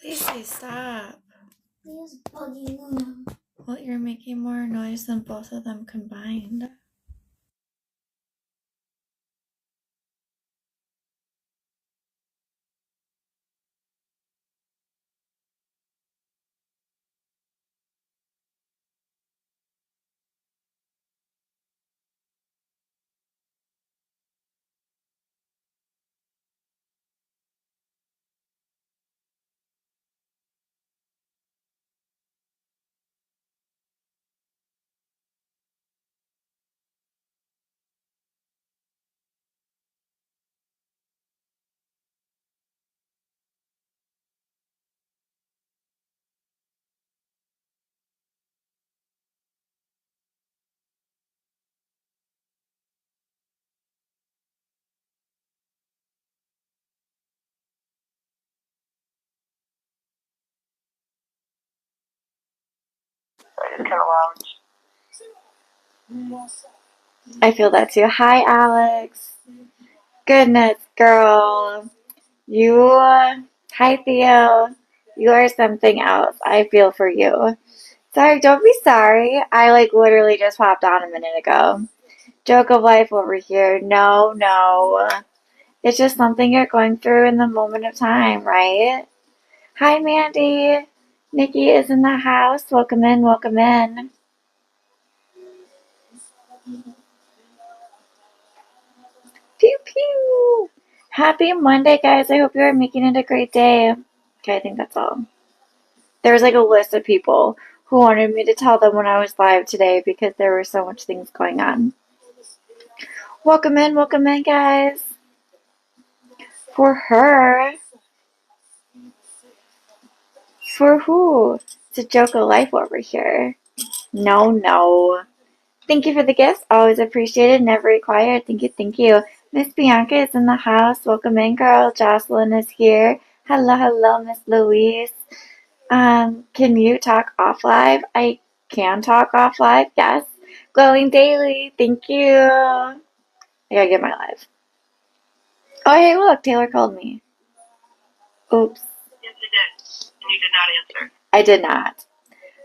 Lacey, stop. He's bugging them. Well, you're making more noise than both of them combined. I just kind of lounge. I feel that too. Hi, Alex. Goodness, girl. You, hi, Theo. You are something else. I feel for you. Sorry, don't be sorry. I literally just popped on a minute ago. Joke of life over here. No, no. It's just something you're going through in the moment of time, right? Hi, Mandy. Nikki is in the house. Welcome in, welcome in. Pew pew. Happy Monday, guys. I hope you are making it a great day. Okay, I think that's all. There's a list of people who wanted me to tell them when I was live today because there were so much things going on. Welcome in, guys. For her. For who? It's a joke of life over here. No, no. Thank you for the gifts. Always appreciated, never required. Thank you, thank you. Miss Bianca is in the house. Welcome in, girl. Jocelyn is here. Hello, hello, Miss Louise. Can you talk off live? I can talk off live, yes. Glowing Daily, thank you. I gotta get my live. Oh, hey, look, Taylor called me. Oops. Yes, you did. And you did not answer. I did not.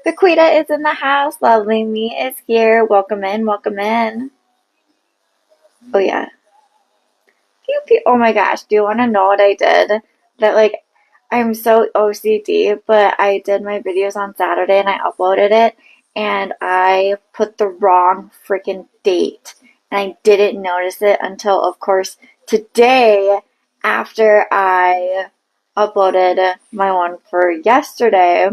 Vaquita is in the house. Lovely Me is here. Welcome in, welcome in. Oh, yeah. Pew, pew. Oh my gosh, do you want to know what I did? That, I'm so OCD, but I did my videos on Saturday and I uploaded it, and I put the wrong freaking date. And I didn't notice it until, of course, today after I uploaded my one for yesterday.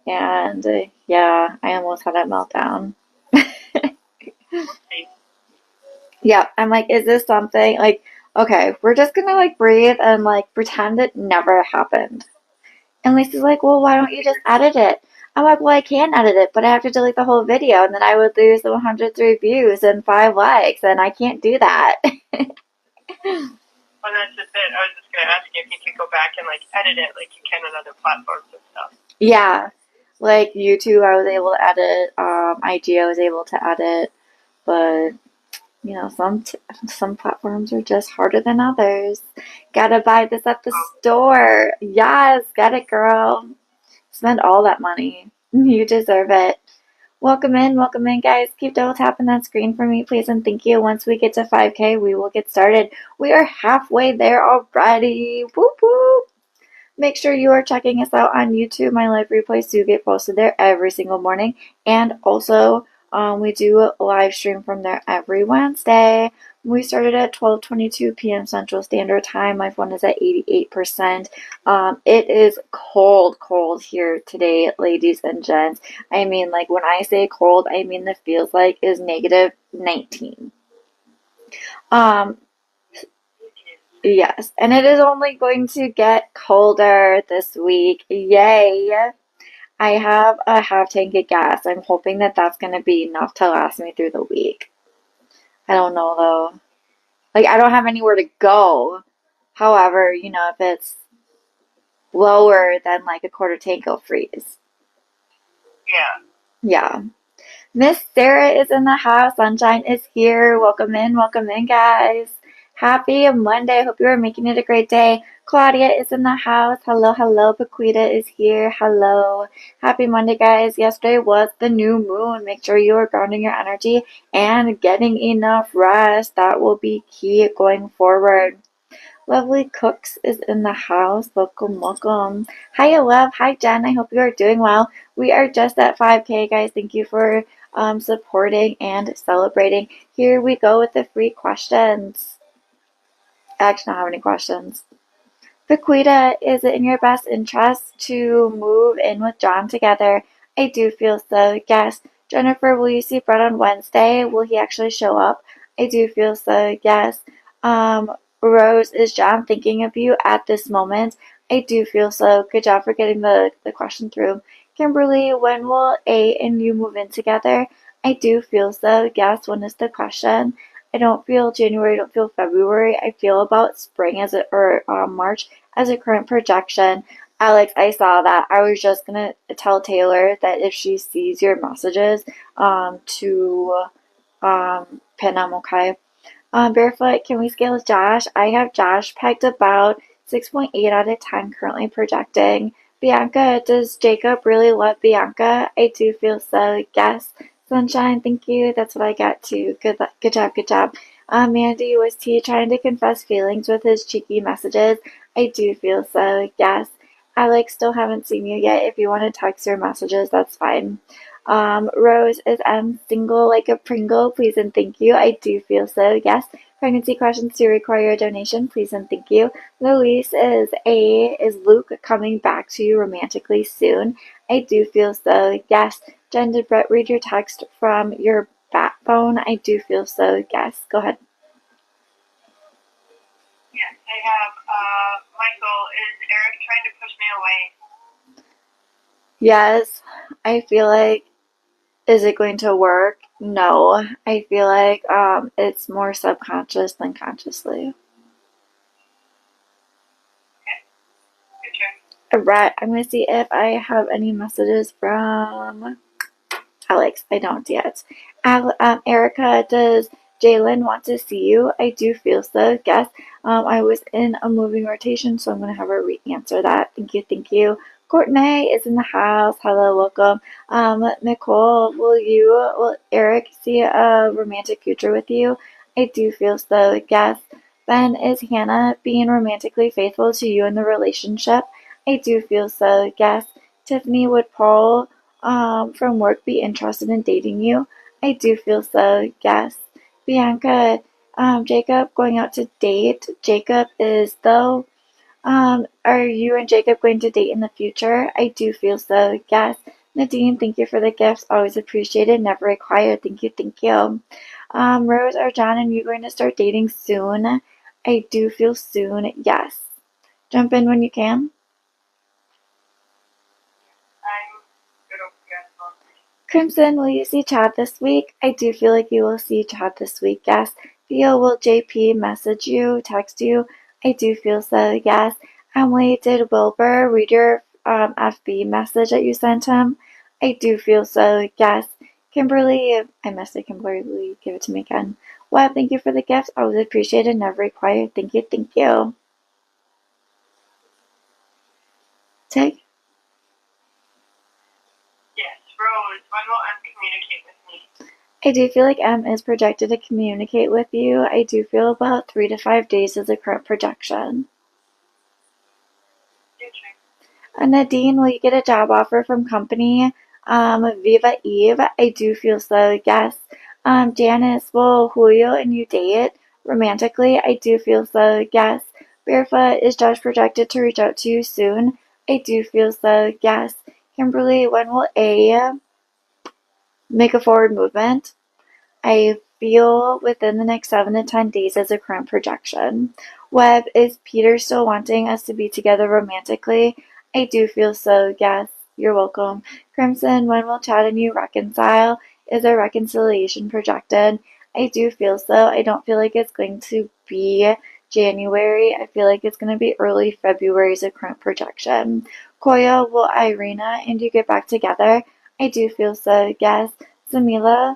And yeah, I almost had a meltdown. Yeah, I'm like, is this something okay, we're just gonna breathe and pretend it never happened. And Lisa's like, well, why don't you just edit it? I'm like, well, I can edit it, but I have to delete the whole video, and then I would lose the 103 views and 5 likes, and I can't do that. Well, that's just it. I was just going to ask you if you could go back and edit it like you can on other platforms and stuff. Yeah, YouTube, I was able to edit. IG, I was able to edit, but some platforms are just harder than others. Gotta buy this at the store. Yes, get it, girl. Spend all that money. You deserve it. Welcome in, guys. Keep double tapping that screen for me, please, and thank you. Once we get to 5K, we will get started. We are halfway there already. Whoop, whoop. Make sure you are checking us out on YouTube. My live replays do get posted there every single morning. And also, we do a live stream from there every Wednesday. We started at 12:22 p.m. Central Standard Time. My phone is at 88%. It is cold here today, ladies and gents. I mean, when I say cold, I mean the feels like is negative 19. Yes, and it is only going to get colder this week. Yay! I have a half tank of gas. I'm hoping that that's going to be enough to last me through the week. I don't know though. I don't have anywhere to go. However, if it's lower than a quarter tank, it'll freeze. Yeah. Yeah. Miss Sarah is in the house. Sunshine is here. Welcome in, guys. Happy Monday. I hope you are making it a great day. Claudia is in the house. Hello, hello. Paquita is here. Hello. Happy Monday, guys. Yesterday was the new moon. Make sure you are grounding your energy and getting enough rest. That will be key going forward. Lovely Cooks is in the house. Welcome, welcome. Hiya, love. Hi, Jen. I hope you are doing well. We are just at 5K, guys. Thank you for supporting and celebrating. Here we go with the free questions. I actually don't have any questions. Paquita, is it in your best interest to move in with John together? I do feel so, yes. Jennifer, will you see Brett on Wednesday? Will he actually show up? I do feel so, yes. Rose, is John thinking of you at this moment? I do feel so. Good job for getting the question through. Kimberly, when will A and you move in together? I do feel so, yes. When is the question? I don't feel January, I don't feel February. I feel about spring as it or March as a current projection. Alex, I saw that. I was just gonna tell Taylor that if she sees your messages, to pin them, okay? Barefoot, can we scale with Josh? I have Josh pegged about 6.8 out of 10, currently projecting. Bianca, does Jacob really love Bianca? I do feel so. Yes. Sunshine, thank you. That's what I got too. Good job, good job. Mandy, was he trying to confess feelings with his cheeky messages? I do feel so. Yes. Alex, still haven't seen you yet. If you want to text your messages, that's fine. Rose, is M single like a Pringle? Please and thank you. I do feel so. Yes. Pregnancy questions do require a donation. Please and thank you. Louise, is Luke coming back to you romantically soon? I do feel so. Yes. Jen, did Brett read your text from your bat phone? I do feel so. Yes. Go ahead. Yes, I have. Michael, is Eric trying to push me away? Yes. I feel like, is it going to work? No. I feel like it's more subconscious than consciously. Good turn. Alright, I'm gonna see if I have any messages from Alex. I don't yet. Erica, does Jalen want to see you? I do feel so. Yes. I was in a moving rotation, so I'm gonna have her re-answer that. Thank you, thank you. Courtney is in the house. Hello, welcome. Nicole, will Eric see a romantic future with you? I do feel so. Yes. Ben, is Hannah being romantically faithful to you in the relationship? I do feel so. Yes. Tiffany, would Paul from work be interested in dating you? I do feel so, yes. Bianca, Jacob going out to date. Jacob is though. Are you and Jacob going to date in the future? I do feel so, yes. Nadine, thank you for the gifts. Always appreciated, never required. Thank you, thank you. Rose, are John and you going to start dating soon? I do feel soon, yes. Jump in when you can. I'm good over here. Crimson, will you see Chad this week? I do feel like you will see Chad this week, yes. Theo, will JP message you, text you? I do feel so, yes. Emily, did Wilbur read your FB message that you sent him? I do feel so, yes. Kimberly, I missed it, Kimberly, give it to me again. Well, thank you for the gifts. Always appreciated, never required. Thank you, thank you. Tig? Yes, Rose, when will M communicate with me? I do feel like M is projected to communicate with you. I do feel about 3 to 5 days is a current projection. Good turn. Nadine, will you get a job offer from company? Viva Eve, I do feel so, yes. Janice, will Julio and you date romantically? I do feel so, yes. Barefoot, is Josh projected to reach out to you soon? I do feel so, yes. Kimberly, when will A make a forward movement? I feel within the next 7 to 10 days as a current projection. Webb, is Peter still wanting us to be together romantically? I do feel so, yes. You're welcome. Crimson, when will Chad and you reconcile? Is a reconciliation projected? I do feel so. I don't feel like it's going to be January. I feel like it's going to be early February as a current projection. Koya, will Irina and you get back together? I do feel so, yes. Samila,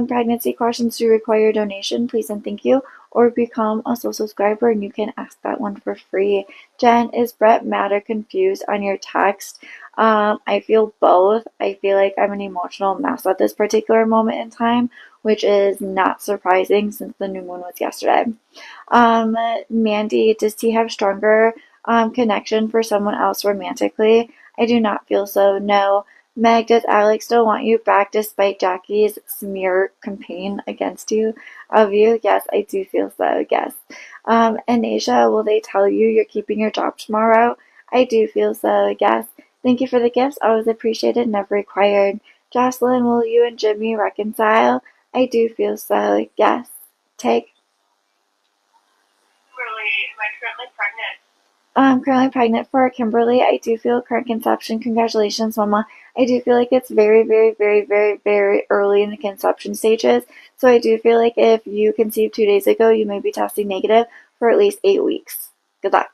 pregnancy questions do require donation, please and thank you. or become a sole subscriber and you can ask that one for free. Jen, is Brett mad or confused on your text? I feel both. I feel like I'm an emotional mess at this particular moment in time, which is not surprising since the new moon was yesterday. Um, Mandy, does he have stronger connection for someone else romantically? I do not feel so. No. Meg, does Alex still want you back despite Jackie's smear campaign against you of you? Yes, I do feel so. Yes. And Asia, will they tell you you're keeping your job tomorrow? I do feel so. Yes. Thank you for the gifts. Always appreciated, never required. Jocelyn, will you and Jimmy reconcile? I do feel so. Yes. Take. Really, am I currently pregnant? I'm currently pregnant for Kimberly. I do feel current conception. Congratulations, Mama. I do feel like it's very, very, very, very, very early in the conception stages. So I do feel like if you conceived 2 days ago, you may be testing negative for at least 8 weeks. Good luck.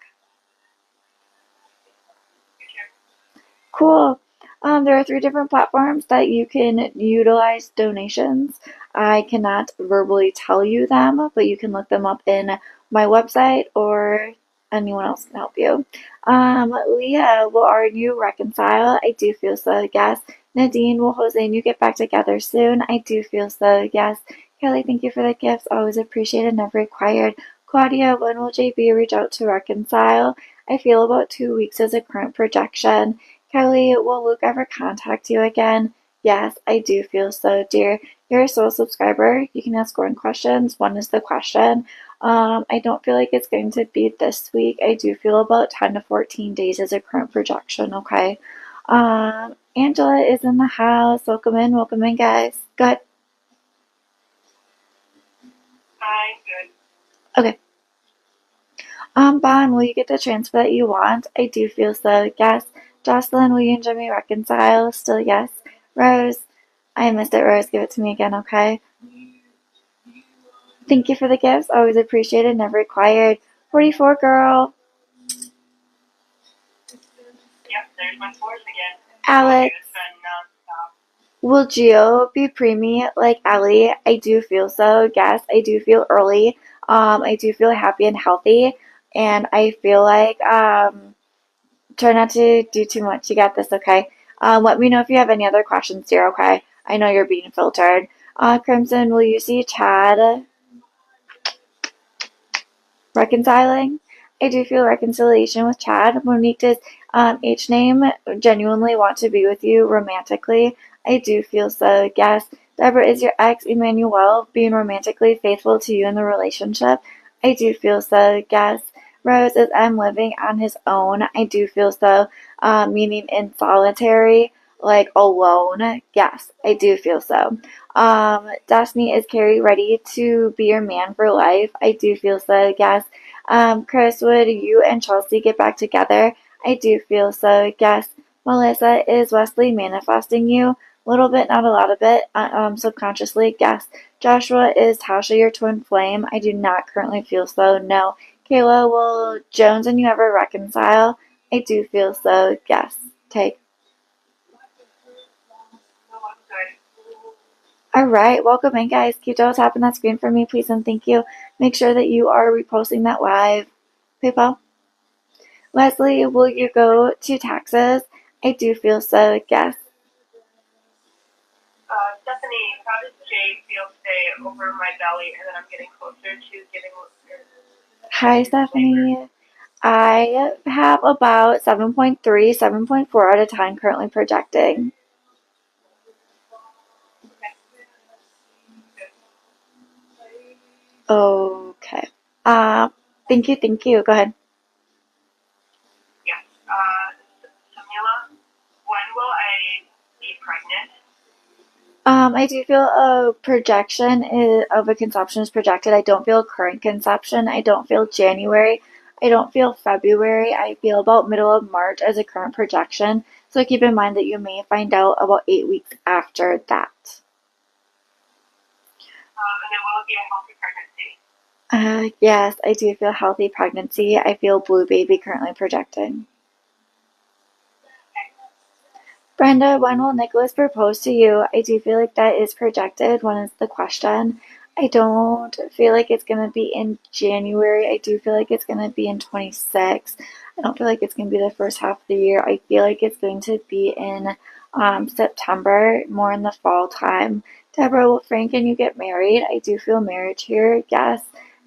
Cool. There are 3 different platforms that you can utilize donations. I cannot verbally tell you them, but you can look them up in my website or anyone else can help you. Leah, will our you reconcile? I do feel so, yes. Nadine, will Jose and you get back together soon? I do feel so, yes. Kelly, thank you for the gifts. Always appreciated, never required. Claudia, when will JB reach out to reconcile? I feel about 2 weeks as a current projection. Kelly, will Luke ever contact you again? Yes, I do feel so, dear. You're a sole subscriber. You can ask one questions. One is the question. I don't feel like it's going to be this week. I do feel about 10 to 14 days as a current projection, okay? Angela is in the house. Welcome in, guys. Good. I'm good. Okay. Bon, will you get the transfer that you want? I do feel so, yes. Jocelyn, will you and Jimmy reconcile? Still yes. Rose, I missed it, Rose. Give it to me again, okay? Thank you for the gifts. Always appreciated, never required. 44, girl. Yep, there's my fours again. Alex. It's been nonstop. Will Gio be preemie like Ellie? I do feel so. Yes, I do feel early. I do feel happy and healthy. And I feel like try not to do too much. You got this, okay? Let me know if you have any other questions, dear, okay? I know you're being filtered. Crimson, will you see Chad reconciling? I do feel reconciliation with Chad. Monique, does H name genuinely want to be with you romantically? I do feel so, yes. Deborah, is your ex Emmanuel being romantically faithful to you in the relationship? I do feel so, yes. Rose, is M living on his own? I do feel so, meaning in solitary, like alone. Yes, I do feel so. Destiny, is Carrie ready to be your man for life? I do feel so, yes. Chris, would you and Chelsea get back together? I do feel so, yes. Melissa, is Wesley manifesting you? A little bit, not a lot of it, subconsciously, yes. Joshua, is Tasha your twin flame? I do not currently feel so, no. Kayla, will Jones and you ever reconcile? I do feel so, yes. Take. No, I'm good. Alright, welcome in, guys. Keep double tapping that screen for me, please, and thank you. Make sure that you are reposting that live. PayPal. Leslie, will you go to taxes? I do feel so, yes. Stephanie, how does Jay feel today over my belly and then I'm getting closer to getting Hi, Stephanie. I have about 7.3, 7.4 out of 10 currently projecting. Okay. Thank you. Go ahead. Yes. Samila, when will I be pregnant? I do feel a projection of a conception is projected. I don't feel current conception. I don't feel January. I don't feel February. I feel about middle of March as a current projection. So keep in mind that you may find out about 8 weeks after that. And then will it be a healthy pregnancy? Yes, I do feel healthy pregnancy. I feel blue baby currently projecting. Brenda, when will Nicholas propose to you? I do feel like that is projected. When is the question? I don't feel like it's going to be in January. I do feel like it's going to be in 26. I don't feel like it's going to be the first half of the year. I feel like it's going to be in September, more in the fall time. Deborah, will Frank and you get married? I do feel marriage here. Yes.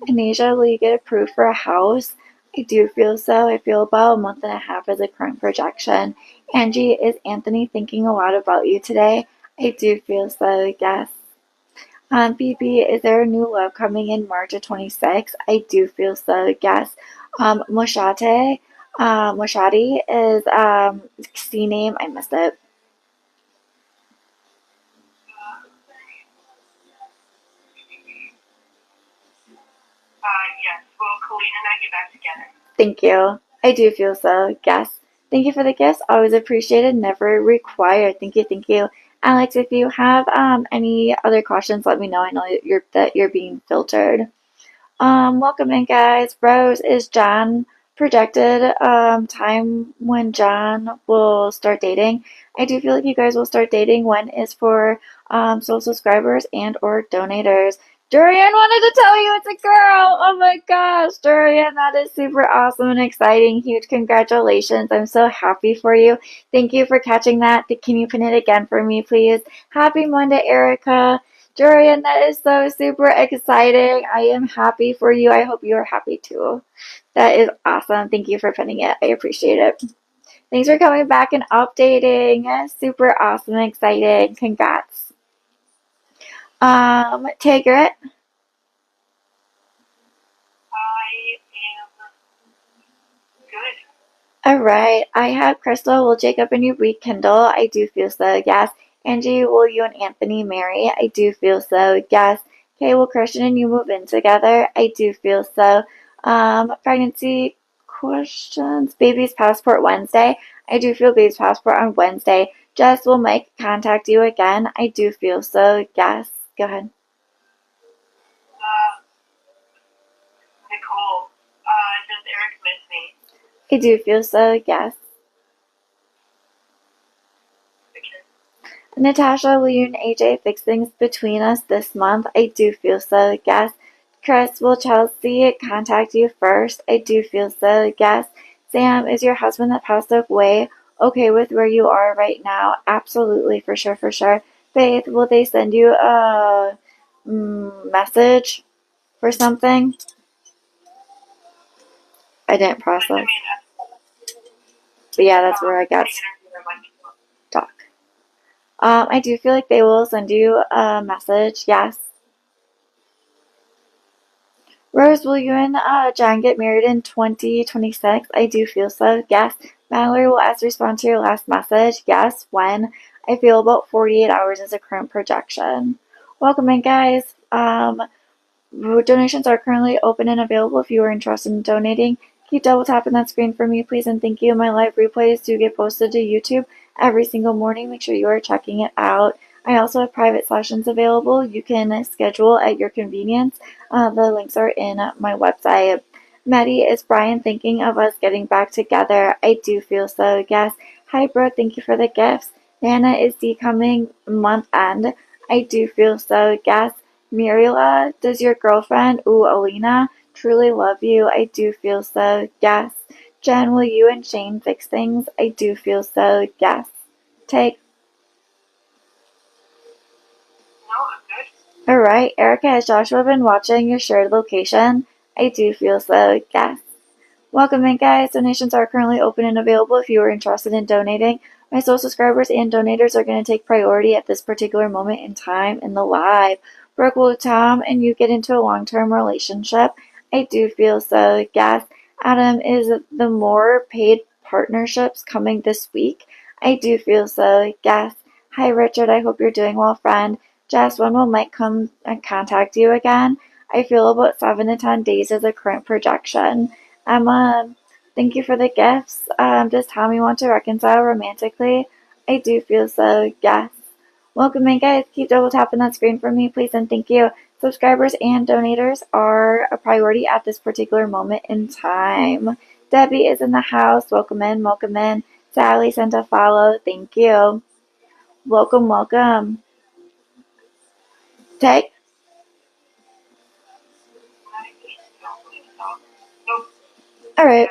Asia, will you get approved for a house? I do feel so. I feel about a month and a half as a current projection. Angie, is Anthony thinking a lot about you today? I do feel so. Yes. BB, is there a new love coming in March of 26? I do feel so, yes. Moshati is C name. I missed it. Yes. Will Colleen and I get back together? Thank you. I do feel so, yes. Thank you for the gifts. Always appreciated, never required. Thank you, thank you. Alex, if you have any other questions, let me know. I know that you're being filtered. Welcome in, guys. Rose, is John projected time when John will start dating? I do feel like you guys will start dating. When is for sole subscribers and or donators. Durian wanted to tell you it's a girl. Oh my gosh, Durian, that is super awesome and exciting. Huge congratulations. I'm so happy for you. Thank you for catching that. Can you pin it again for me, please? Happy Monday, Erica. Dorian, that is so super exciting. I am happy for you. I hope you are happy too. That is awesome. Thank you for pinning it. I appreciate it. Thanks for coming back and updating. Super awesome and exciting. Congrats. Tigret. I am good. All right. I have Crystal. Will Jacob and you rekindle? I do feel so. Yes. Angie, will you and Anthony marry? I do feel so. Yes. Okay, will Christian and you move in together? I do feel so. Pregnancy questions. Baby's passport Wednesday. I do feel baby's passport on Wednesday. Jess, will Mike contact you again? I do feel so. Yes. Go ahead. Nicole, does Eric miss me? I do feel so. Yes. Okay. Natasha, will you and AJ fix things between us this month? I do feel so. Yes. Chris, will Chelsea contact you first? I do feel so. Yes. Sam, is your husband that passed away okay with where you are right now? Absolutely, for sure, for sure. Faith, will they send you a message for something? I didn't process. But yeah, that's where I got stuck. I do feel like they will send you a message. Yes. Rose, will you and John get married in 2026? I do feel so. Yes. Mallory, will S respond to your last message? Yes. When? I feel about 48 hours is a current projection. Welcome in, guys. Donations are currently open and available if you are interested in donating. Keep double tapping that screen for me, please, and thank you. My live replays do get posted to YouTube every single morning. Make sure you are checking it out. I also have private sessions available. You can schedule at your convenience. The links are in my website. Maddie, is Brian thinking of us getting back together? I do feel so, yes. Hi, Brooke. Thank you for the gifts. Nana, is the coming month end? I do feel so, yes. Muriela, does your girlfriend, Alina, truly love you? I do feel so, yes. Jen, will you and Shane fix things? I do feel so, yes. Take. No, I'm good. Alright, Erica, has Joshua been watching your shared location? I do feel so, yes. Welcome in, guys. Donations are currently open and available if you are interested in donating. My sole subscribers and donators are going to take priority at this particular moment in time in the live. Brooke, will Tom and you get into a long-term relationship? I do feel so, yes. Adam, is the more paid partnerships coming this week? I do feel so, yes. Hi, Richard. I hope you're doing well, friend. Jess, when will Mike come and contact you again? I feel about 7 to 10 days as a current projection. Emma, thank you for the gifts. Does Tommy want to reconcile romantically? I do feel so, yes. Welcome in, guys. Keep double tapping that screen for me, please, and thank you. Subscribers and donators are a priority at this particular moment in time. Debbie is in the house. Welcome in, welcome in. Sally sent a follow. Thank you. Welcome, welcome. Take. All right.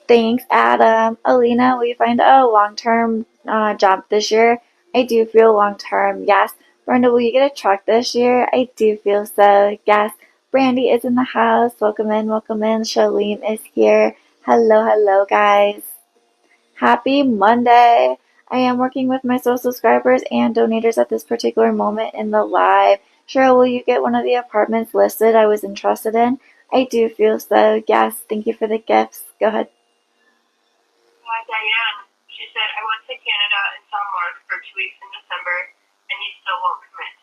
Thanks, Adam. Alina, will you find a long-term job this year? I do feel long-term, yes. Brenda, will you get a truck this year? I do feel so, yes. Brandy is in the house. Welcome in, welcome in. Charlene is here. Hello, hello, guys. Happy Monday. I am working with my sole subscribers and donators at this particular moment in the live. Cheryl, will you get one of the apartments listed I was interested in? I do feel so, yes. Thank you for the gifts. Go ahead. Diane, she said, I went to Canada and saw Mark for 2 weeks in December, and he still won't commit.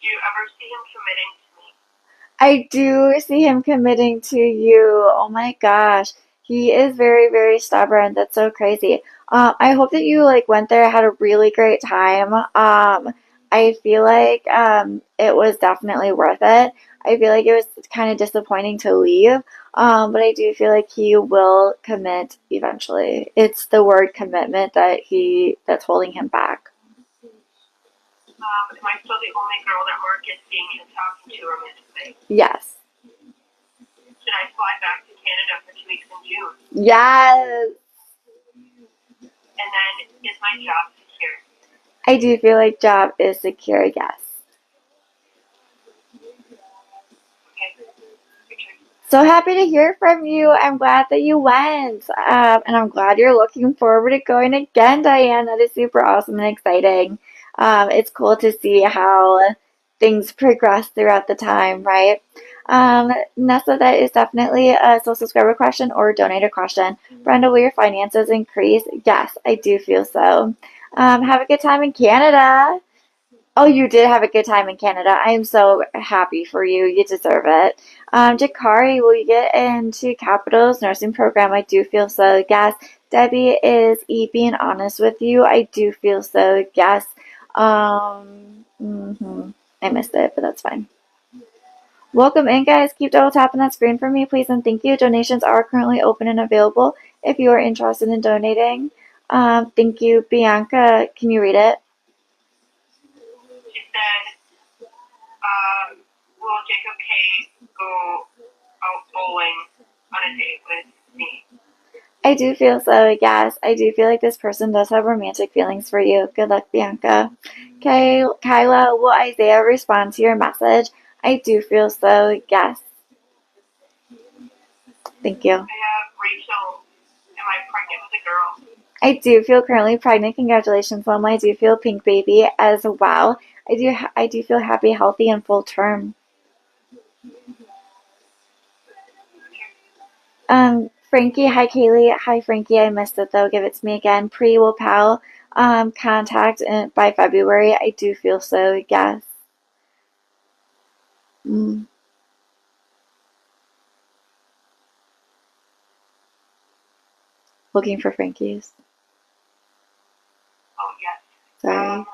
Do you ever see him committing to me? I do see him committing to you. Oh my gosh. He is very, very stubborn. That's so crazy. I hope that you like went there, had a really great time. I feel like it was definitely worth it. I feel like it was kind of disappointing to leave. But I do feel like he will commit eventually. It's the word commitment that's holding him back. Am I still the only girl that Mark is seeing and talking to romantically? Yes. Should I fly back to Canada for 2 weeks in June? Yes. And then, is my job secure? I do feel like job is secure, yes. Okay. So happy to hear from you. I'm glad that you went. And I'm glad you're looking forward to going again, Diane. That is super awesome and exciting. It's cool to see how things progress throughout the time, right? Nessa, that is definitely a soul subscriber question or donator question. Brenda, will your finances increase? Yes, I do feel so. Have a good time in Canada. Oh, you did have a good time in Canada. I am so happy for you. You deserve it. Jakari, will you get into Capital's nursing program? I do feel so. Yes. Debbie is being honest with you. I do feel so. Yes. I missed it, but that's fine. Welcome in, guys. Keep double tapping that screen for me, please, and thank you. Donations are currently open and available if you are interested in donating. Thank you. Bianca, can you read it? She said, will Jacob K go out bowling on a date with me? I do feel so, yes. I do feel like this person does have romantic feelings for you. Good luck, Bianca. Okay, Kyla, will Isaiah respond to your message? I do feel so, yes. Thank you. I have Rachel. Am I pregnant with a girl? I do feel currently pregnant. Congratulations, Mama. I do feel pink baby as well. I do feel happy, healthy, and full term. Frankie, hi Kaylee. Hi Frankie, I missed it though. Give it to me again. Pre will pal contact by February. I do feel so, yes. Looking for Frankie's. Oh, yes. Sorry.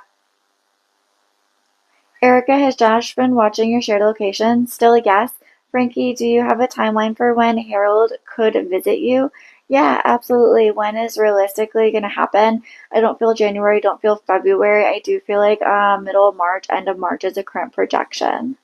Erica, has Josh been watching your shared location? Still a guess. Frankie, do you have a timeline for when Harold could visit you? Yeah, absolutely. When is realistically going to happen? I don't feel January, don't feel February. I do feel like middle of March, end of March is a current projection.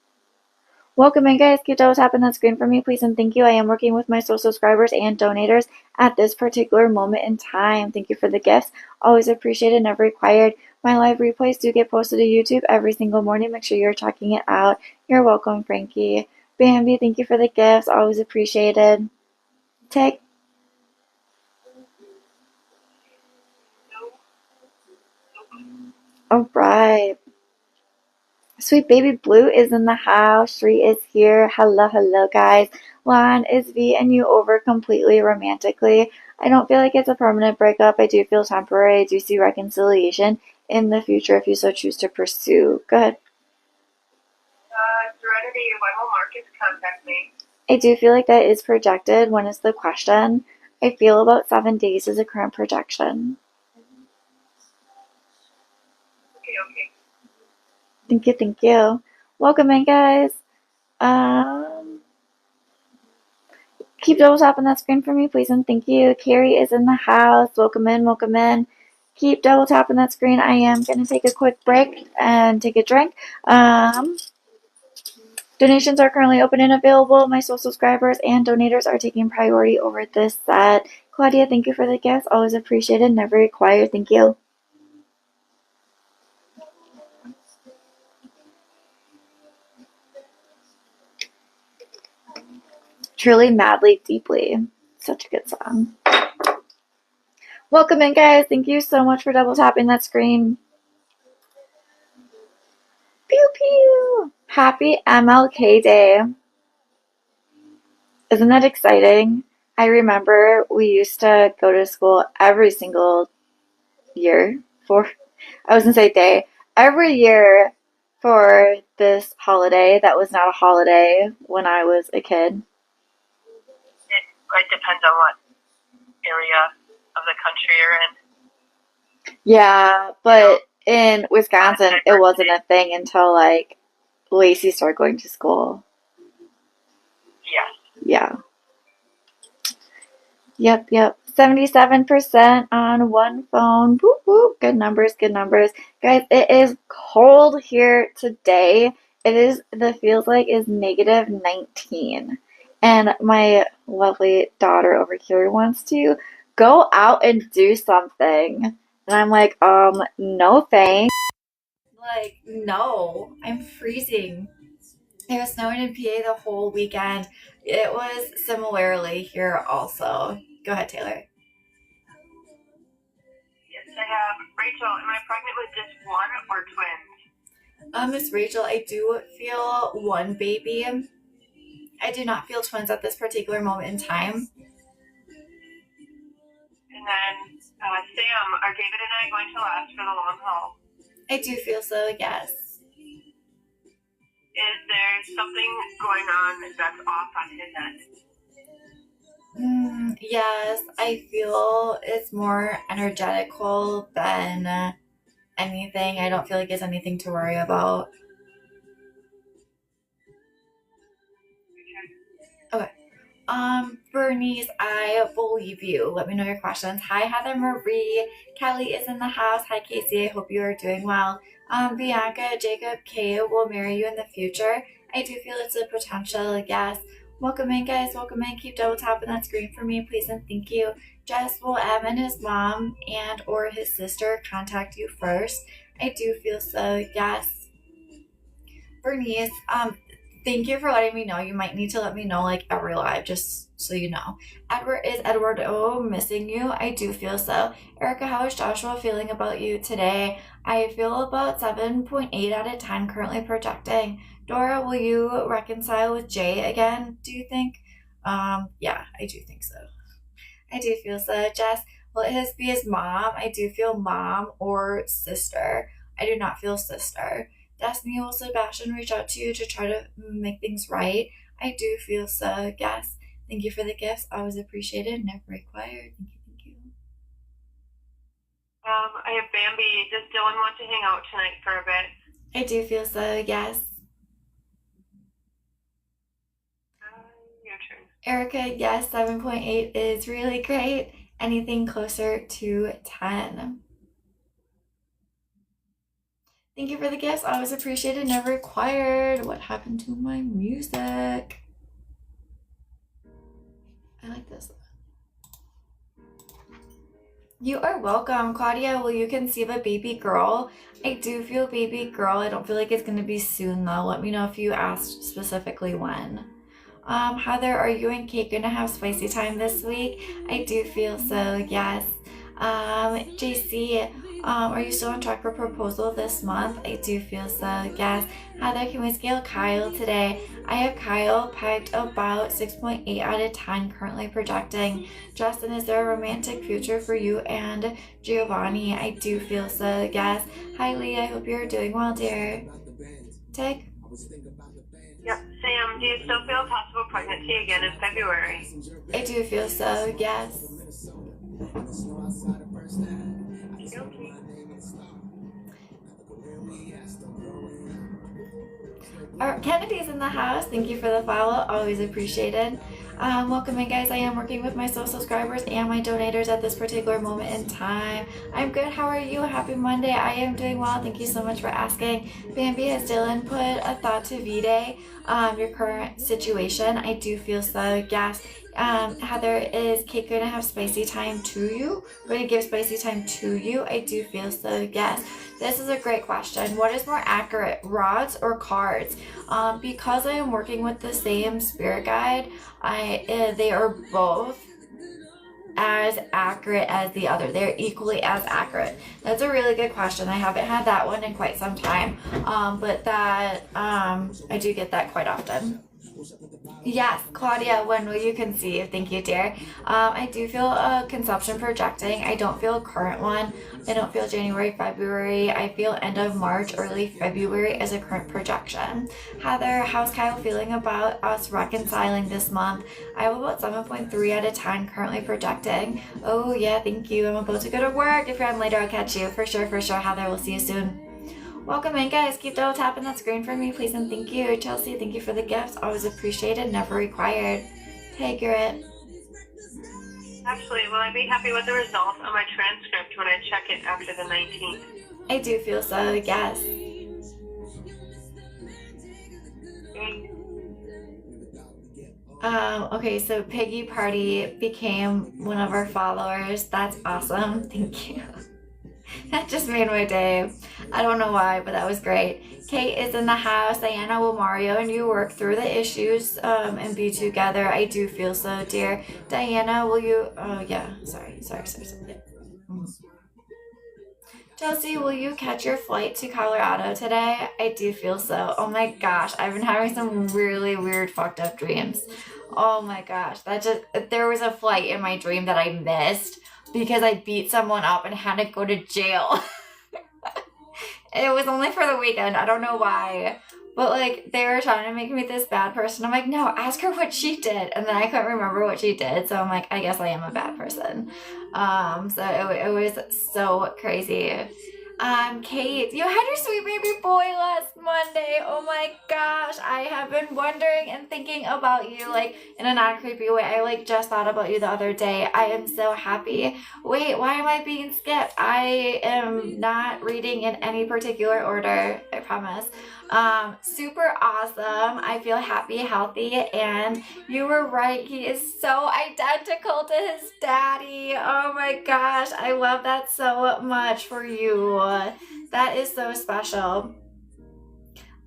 Welcome in, guys. Keep double tapping that screen for me, please, and thank you. I am working with my soul subscribers and donators at this particular moment in time. Thank you for the gifts. Always appreciated, never required. My live replays do get posted to YouTube every single morning. Make sure you're checking it out. You're welcome, Frankie. Bambi, thank you for the gifts. Always appreciated. Take. All right. Sweet baby blue is in the house. Shree is here. Hello, hello, guys. Lon, is V and you over completely romantically? I don't feel like it's a permanent breakup. I do feel temporary. I do see reconciliation in the future if you so choose to pursue. Go ahead. Serenity, when will Marcus contact me? I do feel like that is projected. When is the question? I feel about 7 days is a current projection. Okay. Thank you, thank you. Welcome in, guys. Keep double tapping that screen for me, please, and thank you. Carrie is in the house. Welcome in, welcome in. Keep double tapping that screen. I am going to take a quick break and take a drink. Donations are currently open and available. My sole subscribers and donators are taking priority over this set. Claudia, thank you for the gifts. Always appreciated, never required. Thank you. Truly, madly, deeply. Such a good song. Welcome in, guys. Thank you so much for double tapping that screen. Pew pew. Happy MLK Day. Isn't that exciting? I remember we used to go to school every single year for, I was gonna say day, every year for this holiday that was not a holiday when I was a kid. It depends on what area of the country you're in. Yeah, but in Wisconsin, it wasn't a thing until like Lacey started going to school. Yes. Yeah. Yep. 77% on one phone. Whoop, whoop. Good numbers. Guys, it is cold here today. Feels like is negative 19. And my lovely daughter over here wants to go out and do something. And I'm like, no thanks. Like, no, I'm freezing. It was snowing in PA the whole weekend. It was similarly here also. Go ahead, Taylor. Yes, I have. Rachel, am I pregnant with just one or twins? Miss Rachel, I do feel one baby. I do not feel twins at this particular moment in time. And then, Sam, are David and I going to last for the long haul? I do feel so, yes. Is there something going on that's off on his end? Yes, I feel it's more energetical than anything. I don't feel like it's anything to worry about. Okay. Bernice, I believe you. Let me know your questions. Hi, Heather Marie. Kelly is in the house. Hi, Casey. I hope you are doing well. Bianca, Jacob K will marry you in the future. I do feel it's a potential, yes. Welcome in, guys. Welcome in. Keep double tapping that screen for me, please, and thank you. Jess, will Em and his mom and or his sister contact you first? I do feel so, yes. Bernice, thank you for letting me know. You might need to let me know like every live, just so you know. Edward missing you? I do feel so. Erica, how is Joshua feeling about you today? I feel about 7.8 out of 10 currently projecting. Dora, will you reconcile with Jay again, do you think? Yeah, I do think so. I do feel so. Jess, will it be his mom? I do feel mom or sister. I do not feel sister. Destiny, will Sebastian reach out to you to try to make things right? I do feel so, yes. Thank you for the gifts. Always appreciated, never required. Thank you. I have Bambi. Does Dylan want to hang out tonight for a bit? I do feel so, yes. Your turn. Erica, yes, 7.8 is really great. Anything closer to 10. Thank you for the gifts. Always appreciated, never required. What happened to my music? I like this. You are welcome. Claudia, will you conceive a baby girl? I do feel baby girl. I don't feel like it's going to be soon, though. Let me know if you asked specifically when. Heather, are you and Kate going to have spicy time this week? I do feel so, yes. JC, are you still on track for proposal this month? I do feel so, yes. Heather, can we scale Kyle today? I have Kyle pegged about 6.8 out of 10, currently projecting. Justin, is there a romantic future for you and Giovanni? I do feel so, yes. Hi, Lee, I hope you're doing well, dear. Tig? Yep. Sam, do you still feel possible pregnancy again in February? I do feel so, yes. Kennedy's in the house. Thank you for the follow. Always appreciated. Welcome in, guys. I am working with my sole subscribers and my donators at this particular moment in time. I'm good. How are you? Happy Monday. I am doing well. Thank you so much for asking. Bambi, has Dylan put a thought to V-Day, your current situation? I do feel so. Yes. Heather, is Kate going to have spicy time to you? Going to give spicy time to you? I do feel so. Yes. This is a great question. What is more accurate, rods or cards? Because I am working with the same spirit guide, they are both as accurate as the other. They're equally as accurate. That's a really good question. I haven't had that one in quite some time, but that I do get that quite often. Yes, Claudia, when will you conceive? Thank you, dear. I do feel a conception projecting. I don't feel a current one. I don't feel January, February. I feel end of March, early February as a current projection. Heather, how's Kyle feeling about us reconciling this month? I have about 7.3 out of 10 currently projecting. Oh, yeah, thank you. I'm about to go to work. If you're on later, I'll catch you. For sure, Heather. We'll see you soon. Welcome in, guys. Keep double tapping that screen for me, please, and thank you. Chelsea, thank you for the gifts. Always appreciated, never required. Hey, Garrett. Actually, will I be happy with the results on my transcript when I check it after the 19th? I do feel so, yes. Okay, so Piggy Party became one of our followers. That's awesome. Thank you. That just made my day. I don't know why, but that was great. Kate is in the house. Diana, will Mario and you work through the issues and be together? I do feel so, dear. Diana, will you... Oh, yeah. Sorry. Yeah. Chelsea, will you catch your flight to Colorado today? I do feel so. Oh my gosh, I've been having some really weird fucked up dreams. Oh my gosh, there was a flight in my dream that I missed because I beat someone up and had to go to jail. It was only for the weekend. I don't know why. But, like, they were trying to make me this bad person. I'm like, no, ask her what she did. And then I couldn't remember what she did. So I'm like, I guess I am a bad person. So it was so crazy. Kate, you had your sweet baby boy last Monday. Oh my gosh. I have been wondering and thinking about you, like, in a non-creepy way. I, like, just thought about you the other day. I am so happy. Wait, why am I being skipped? I am not reading in any particular order. I promise. Super awesome. I feel happy, healthy, and you were right. He is so identical to his daddy. Oh my gosh. I love that so much for you. That is so special.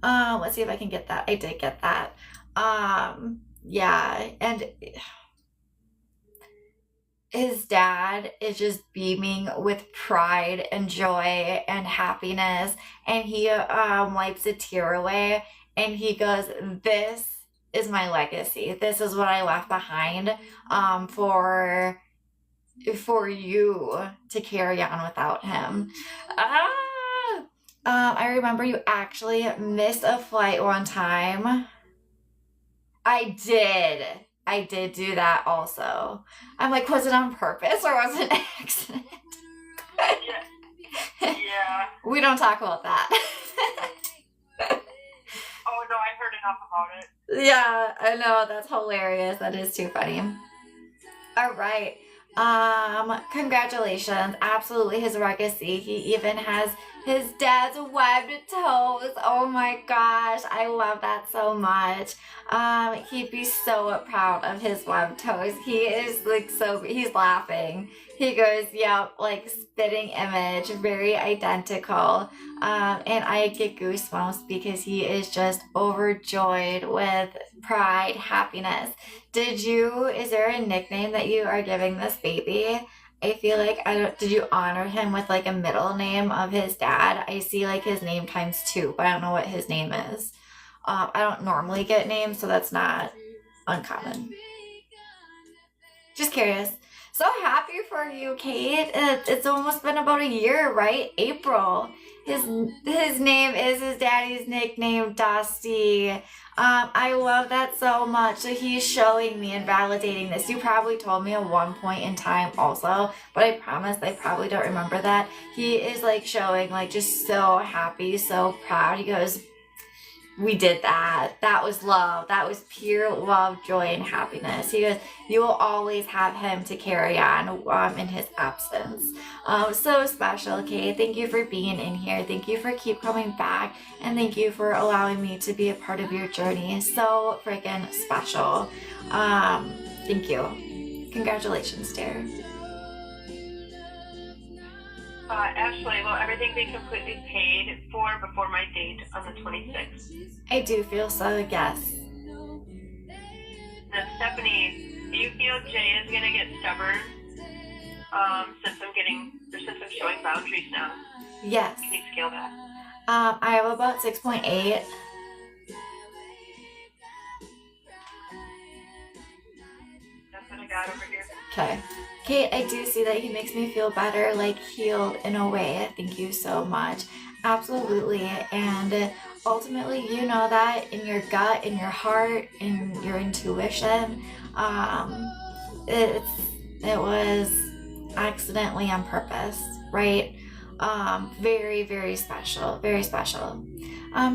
Let's see if I can get that. I did get that. Yeah, and his dad is just beaming with pride and joy and happiness, and he wipes a tear away and he goes, this is my legacy. This is what I left behind for you to carry on without him. I remember you actually missed a flight one time. I did do that also. I'm like, was it on purpose or was it an accident? Yeah. We don't talk about that. Oh no, I heard enough about it. Yeah, I know. That's hilarious. That is too funny. All right. Congratulations. Absolutely his legacy. He even has his dad's webbed toes. Oh my gosh. I love that so much. He'd be so proud of his webbed toes. He is like he's laughing. He goes, yep, like spitting image, very identical. And I get goosebumps because he is just overjoyed with pride, happiness. Is there a nickname that you are giving this baby? I feel like, did you honor him with like a middle name of his dad? I see like his name times 2, but I don't know what his name is. I don't normally get names, so that's not uncommon. Just curious. So happy for you, Kate. It's almost been about a year, right? April. His name is his daddy's nickname, Dusty. I love that so much. So he's showing me and validating this. You probably told me at one point in time also, but I promise I probably don't remember that. He is like showing like just so happy, so proud. He goes, we did that. That was love. That was pure love, joy, and happiness. He goes, you will always have him to carry on in his absence. So special, Kate. Thank you for being in here. Thank you for keep coming back. And thank you for allowing me to be a part of your journey. So freaking special. Thank you. Congratulations, dear. Ashley, will everything be completely paid for before my date on the 26th? I do feel so, yes. Now, Stephanie, do you feel Jay is gonna get stubborn? Since I'm showing boundaries now. Yes. Can you scale that? I have about 6.8. That's what I got over here. Okay. Kate, I do see that he makes me feel better, like healed in a way. Thank you so much. Absolutely. And ultimately, you know that in your gut, in your heart, in your intuition. It was accidentally on purpose, right? Very, very special. Very special.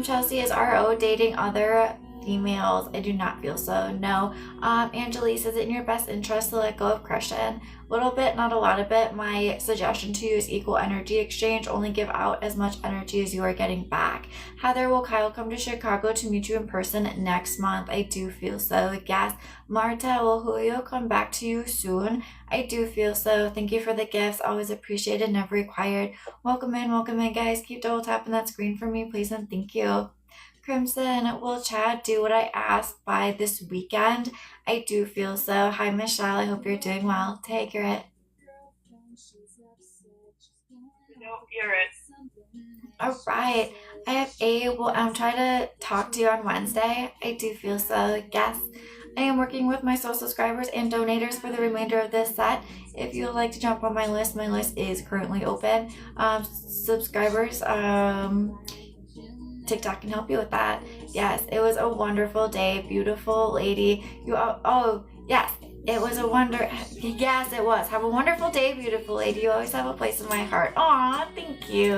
Chelsea, is RO dating other females? I do not feel so. No. Angelique, is it in your best interest to let go of Christian? A little bit, not a lot of it. My suggestion to you is equal energy exchange. Only give out as much energy as you are getting back. Heather, will Kyle come to Chicago to meet you in person next month? I do feel so. Yes. Marta, will Julio come back to you soon? I do feel so. Thank you for the gifts. Always appreciated, never required. Welcome in, guys. Keep double tapping that screen for me, please, and thank you. Crimson, will Chad do what I asked by this weekend? I do feel so. Hi, Michelle. I hope you're doing well. Take it. No, you're it. All right. I have A. Well, I'm trying to talk to you on Wednesday. I do feel so. Yes. I am working with my soul subscribers and donators for the remainder of this set. If you would like to jump on my list is currently open. Subscribers, TikTok can help you with that. Yes, it was a wonderful day. Beautiful lady. Yes, it was a wonder. Yes, it was. Have a wonderful day, beautiful lady. You always have a place in my heart. Aw, thank you.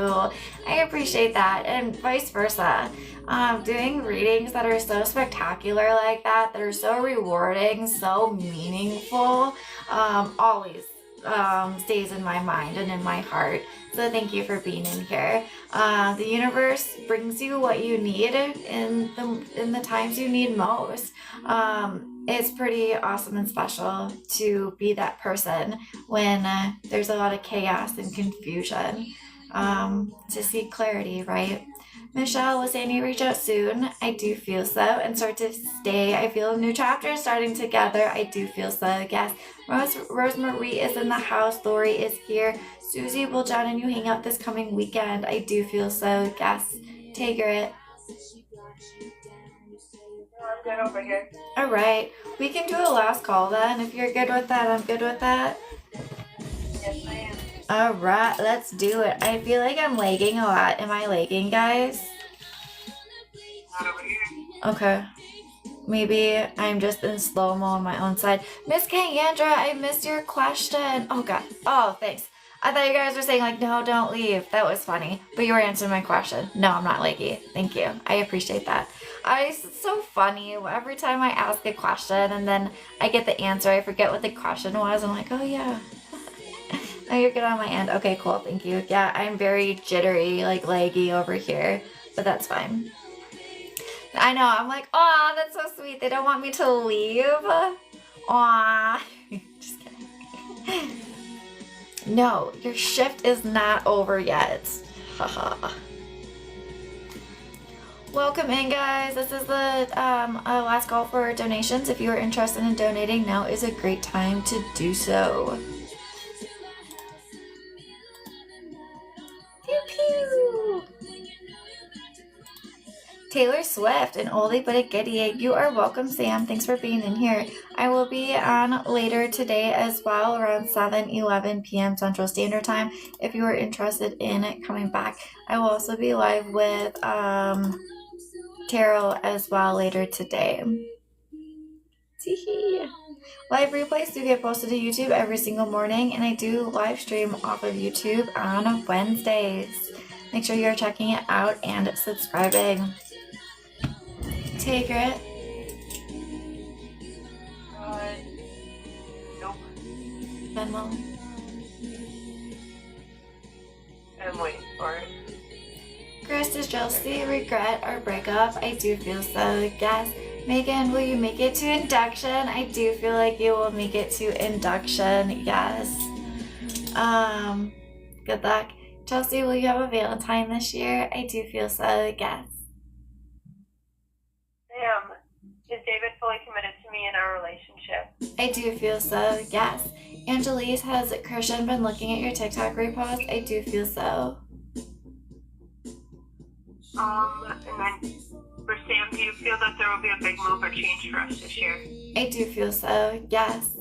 I appreciate that. And vice versa. Doing readings that are so spectacular like that are so rewarding, so meaningful, always stays in my mind and in my heart. So thank you for being in here. The universe brings you what you need in the times you need most. It's pretty awesome and special to be that person when there's a lot of chaos and confusion, to see clarity, right? Michelle was saying you reach out soon. I do feel so. And start to stay. I feel a new chapter starting together. I do feel so. Yes. Rosemarie is in the house. Lori is here. Susie, will John and you hang out this coming weekend? I do feel so. Yes. Take it. I'm good over here. All right. We can do a last call then. If you're good with that, I'm good with that. Yes, I am. All right, let's do it. I feel like I'm lagging a lot. Am I lagging, guys? Not over here. Okay. Maybe I'm just in slow-mo on my own side. Miss Kayandra, I missed your question. Oh, God. Oh, thanks. I thought you guys were saying, like, no, don't leave. That was funny. But you were answering my question. No, I'm not laggy. Thank you. I appreciate that. It's so funny. Every time I ask a question and then I get the answer, I forget what the question was. I'm like, oh, yeah. Oh, you're good on my end. Okay, cool. Thank you. Yeah, I'm very jittery, like laggy over here, but that's fine. I know. I'm like, aw, that's so sweet. They don't want me to leave. Aw. Just kidding. No, your shift is not over yet. Haha. Welcome in, guys. This is the last call for donations. If you are interested in donating, now is a great time to do so. Pew pew. Taylor Swift, an oldie but a goodie. You are welcome, Sam. Thanks for being in here. I will be on later today as well, around 7:11 p.m. Central Standard Time. If you are interested in coming back, I will also be live with Tarot as well later today. Teehee. Live replays do get posted to YouTube every single morning, and I do live stream off of YouTube on Wednesdays. Make sure you're checking it out and subscribing. take it? Nope. Venmo. I'm waiting for it. Chris, does Chelsea regret our breakup? I do feel so, yes. Megan, will you make it to induction? I do feel like you will make it to induction, yes. Good luck. Chelsea, will you have a Valentine this year? I do feel so, yes. Sam, is David fully committed to me in our relationship? I do feel so, yes. Angelise, has Christian been looking at your TikTok repost? I do feel so. And then for Sam, do you feel that there will be a big move or change for us this year? I do feel so, yes.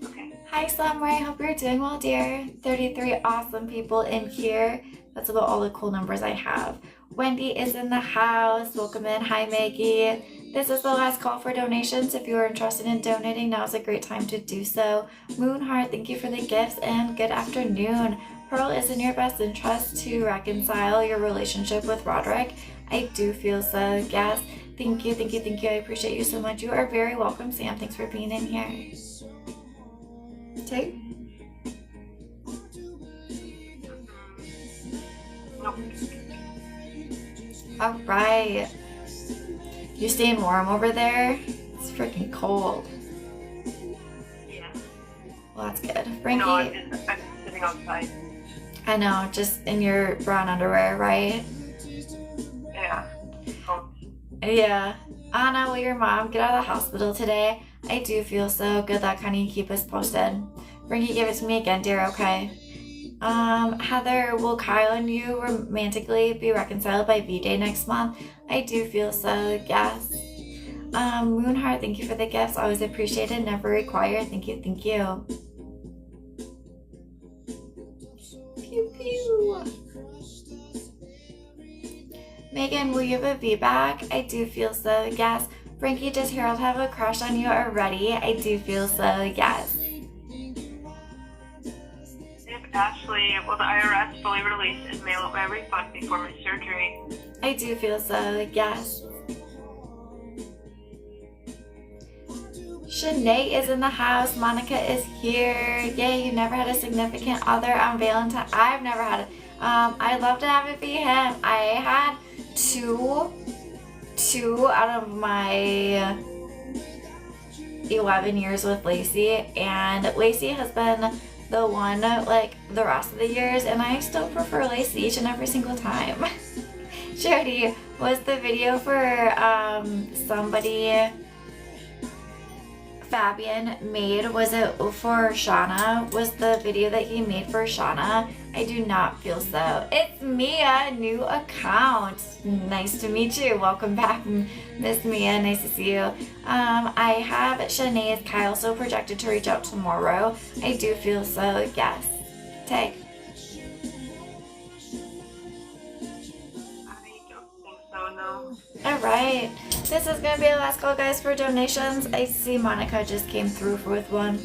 Okay. Hi Summer, I hope you're doing well, dear. 33 awesome people in here. That's about all the cool numbers I have. Wendy is in the house. Welcome in. Hi Maggie. This is the last call for donations. If you are interested in donating, now is a great time to do so. Moonheart, thank you for the gifts and good afternoon. Pearl, is in your best interest to reconcile your relationship with Roderick. I do feel so, yes. Thank you, thank you, thank you. I appreciate you so much. You are very welcome, Sam. Thanks for being in here. Two. Nope. All right. You staying warm over there? It's freaking cold. Yeah. Well, that's good. Frankie, No, I'm sitting outside. I know, just in your brown underwear, right? Yeah. Oh. Yeah. Anna, will your mom get out of the hospital today? I do feel so. Good luck, honey. Keep us posted. Frankie, give it to me again, dear, okay? Heather, will Kyle and you romantically be reconciled by V-Day next month? I do feel so, yes. Moonheart, thank you for the gifts. Always appreciated, never required. Thank you, thank you. Pew pew. Megan, will you have a V-back? I do feel so, yes. Frankie, does Harold have a crush on you already? I do feel so, yes. If Ashley, will the IRS fully release and mail out my refund before my surgery? I do feel so, yes. Shanae is in the house. Monica is here. Yay, you never had a significant other on Valentine. I've never had it. I'd love to have it be him. I had two out of my 11 years with Lacey, and Lacey has been the one like the rest of the years, and I still prefer Lacey each and every single time. Jody, was the video for somebody Fabian made, was it for Shauna? Was the video that he made for Shauna? I do not feel so. It's Mia, new account. Nice to meet you. Welcome back, Miss Mia. Nice to see you. I have Shanae's Kyle so projected to reach out tomorrow. I do feel so, yes. Take. I don't think so, no. Alright. This is going to be the last call, guys, for donations. I see Monica just came through with one.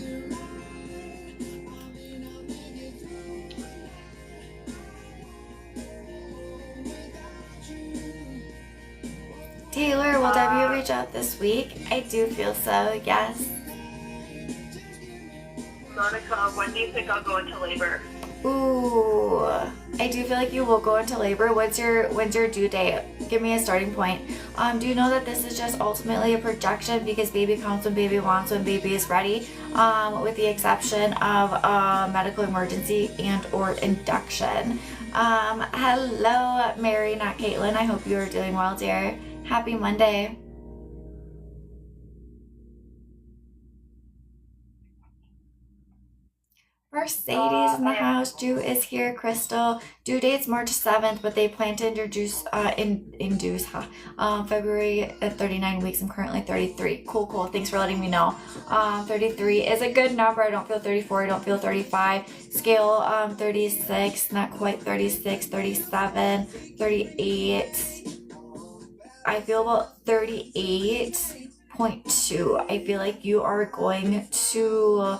Taylor, will W reach out this week? I do feel so, yes. Monica, when do you think I'll go into labor? Ooh, I do feel like you will go into labor. When's your due date? Give me a starting point. Do you know that this is just ultimately a projection because baby comes when baby wants, when baby is ready, with the exception of a medical emergency and or induction. Hello, Mary, not Caitlin. I hope you are doing well, dear. Happy Monday. Mercedes in the house. Drew is here. Crystal. Due date's March 7th, but they plan to induce February at 39 weeks. I'm currently 33. Cool. Thanks for letting me know. 33 is a good number. I don't feel 34. I don't feel 35. Scale 36, not quite 36, 37, 38. I feel about 38.2. I feel like you are going to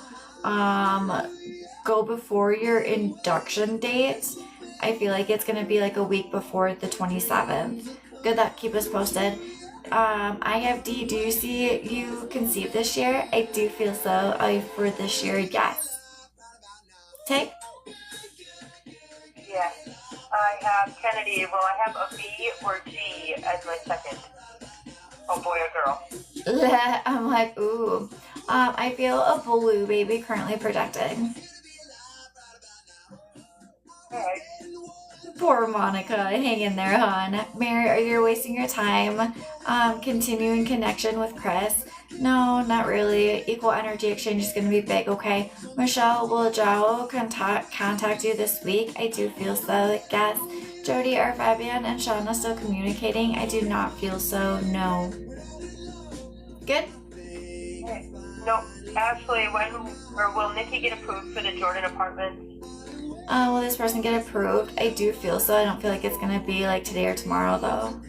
go before your induction date. I feel like it's going to be like a week before the 27th. Good luck. Keep us posted. I have D. Do you see you conceive this year? I do feel so. For this year, yes. Take. Yeah. I have Kennedy. Will I have a B or G as my second? Oh, boy or girl? I'm like, ooh. I feel a blue baby currently projecting. Alright. Poor Monica, hang in there, hon. Mary, are you wasting your time continuing connection with Chris? No, not really. Equal energy exchange is going to be big, okay? Michelle, will Joe contact you this week? I do feel so, yes. Jody, are Fabian and Shauna still communicating? I do not feel so, no. Good? Okay. No, Ashley, will Nikki get approved for the Jordan apartment? Will this person get approved? I do feel so. I don't feel like it's going to be like today or tomorrow, though.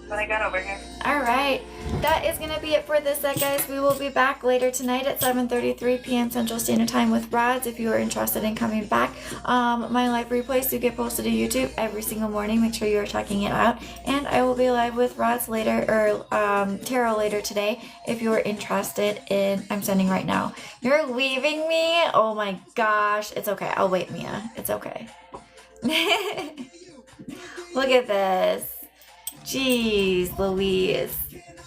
What I got over here. Alright, that is going to be it for this set, guys. We will be back later tonight at 7:33 p.m. Central Standard Time with Rods if you are interested in coming back. My live replays do get posted to YouTube every single morning. Make sure you are checking it out. And I will be live with Rods later, or Tarot later today if you are interested in... I'm sending right now. You're leaving me? Oh my gosh. It's okay. I'll wait, Mia. It's okay. Look at this. Jeez Louise.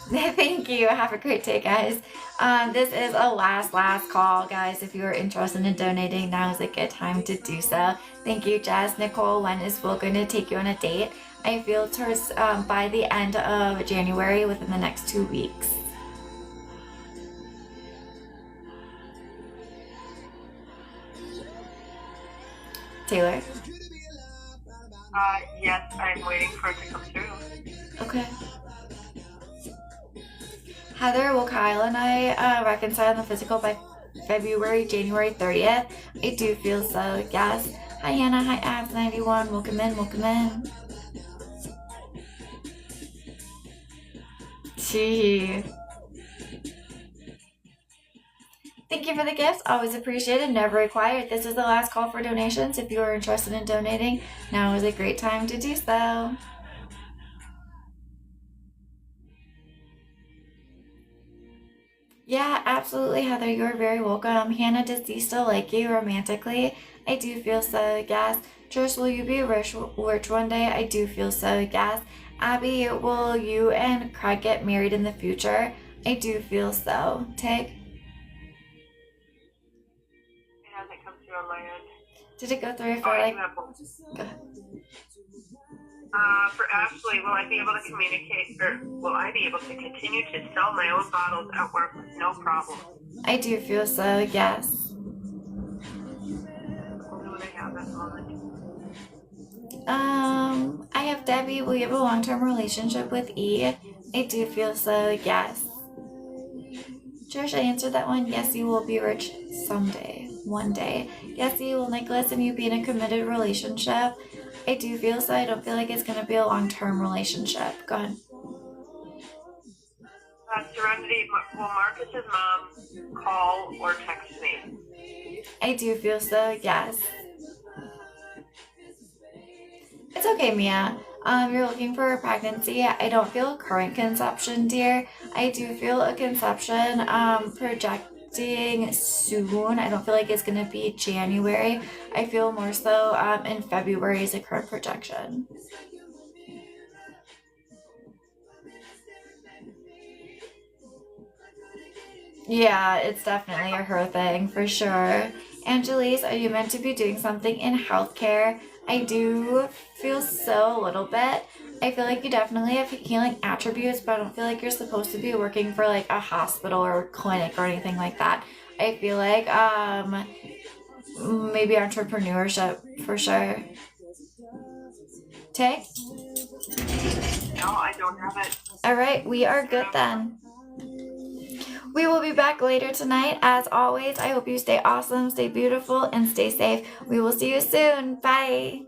Thank you. Have a great day, guys. This is a last call, guys. If you are interested in donating, now is a good time to do so. Thank you, Jess. Nicole, when is Will going to take you on a date? I feel towards by the end of January, within the next 2 weeks. Taylor? Yes, I'm waiting for it to come through. Okay. Heather, will Kyle and I reconcile in the physical by January 30th? I do feel so, yes. Hi, Hannah. Hi, Abs91. Welcome in. Gee. Thank you for the gifts. Always appreciated. Never required. This is the last call for donations. If you are interested in donating, now is a great time to do so. Yeah, absolutely, Heather. You're very welcome. Hannah, does Dee still like you romantically? I do feel so, yes. Trish, will you be rich one day? I do feel so, yes. Abby, will you and Craig get married in the future? I do feel so. Tig? It hasn't come through on my end. Did it go through for like... Go ahead. For Ashley, will I be able to communicate, or will I be able to continue to sell my own bottles at work with no problem? I do feel so, yes. Only when I have that moment. I have Debbie. Will you have a long-term relationship with E? I do feel so, yes. Trish, I answered that one. Yes, you will be rich someday. One day. Yes, you will, Nicholas, and you be in a committed relationship. I do feel so. I don't feel like it's going to be a long-term relationship. Go ahead. Serenity, will Marcus's mom call or text me? I do feel so, yes. It's okay, Mia. You're looking for a pregnancy. I don't feel a current conception, dear. I do feel a conception projecting soon. I don't feel like it's going to be January. I feel more so in February is a current projection. Yeah, it's definitely a her thing, for sure. Angelise, are you meant to be doing something in healthcare? I do feel so a little bit. I feel like you definitely have healing attributes, but I don't feel like you're supposed to be working for like a hospital or a clinic or anything like that. I feel like maybe entrepreneurship for sure. Tay? No, I don't have it. Alright, we are good then. We will be back later tonight. As always, I hope you stay awesome, stay beautiful, and stay safe. We will see you soon. Bye.